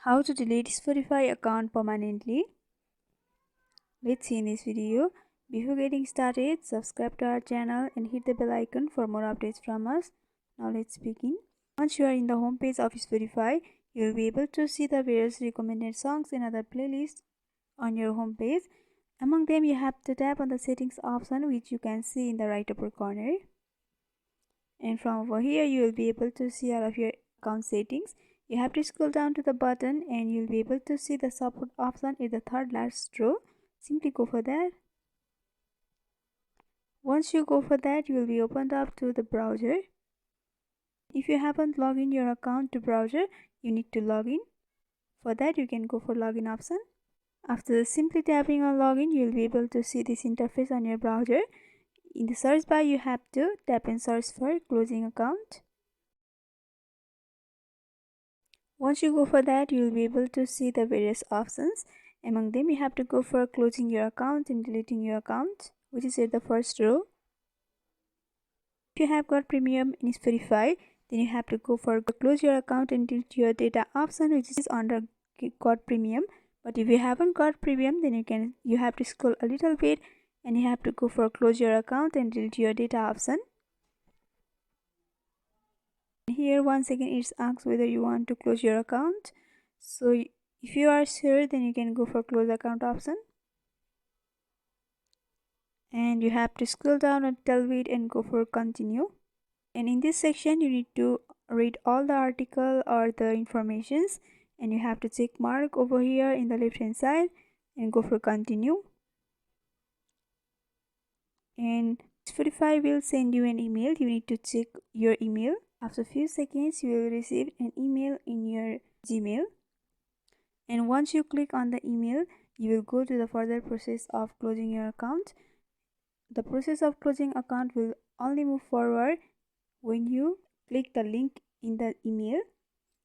How to delete Spotify account permanently. Let's see in this video. Before getting started, subscribe to our channel and hit the bell icon for more updates from us. Now let's begin. Once you are in the home page of Spotify, you will be able to see the various recommended songs and other playlists on your home page. Among them, you have to tap on the settings option, which you can see in the right upper corner. And from over here, you will be able to see all of your account settings. You have to scroll down to the button and you'll be able to see the support option in the third last row. Simply go for that. Once you go for that, you will be opened up to the browser. If you haven't logged in your account to browser, you need to log in. For that, you can go for login option. After simply tapping on login, you will be able to see this interface on your browser. In the search bar, you have to tap and search for closing account. Once you go for that, you will be able to see the various options. Among them, you have to go for closing your account and deleting your account, which is at the first row. If you have got premium in Spotify, then you have to go for close your account and delete your data option, which is under got premium. But if you haven't got premium, then you have to scroll a little bit and you have to go for close your account and delete your data option. Here once again it asks whether you want to close your account. So if you are sure, then you can go for close account option. And you have to scroll down a little bit and go for continue. And in this section you need to read all the article or the informations, and you have to check mark over here in the left hand side and go for continue. And Spotify will send you an email. You need to check your email. After a few seconds, you will receive an email in your Gmail. And once you click on the email, you will go to the further process of closing your account. The process of closing account will only move forward when you click the link in the email.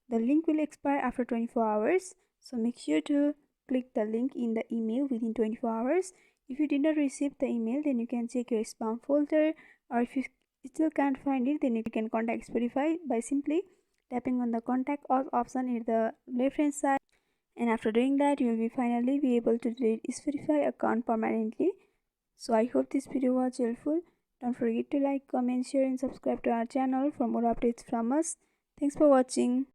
The link will expire after 24 hours. So make sure to click the link in the email within 24 hours. If you did not receive the email, then you can check your spam folder, or if you still can't find it, then you can contact Spotify by simply tapping on the contact us option at the left hand side. And after doing that, you will be finally be able to delete Spotify account permanently. So I hope this video was helpful. Don't forget to like, comment, share and subscribe to our channel for more updates from us. Thanks for watching.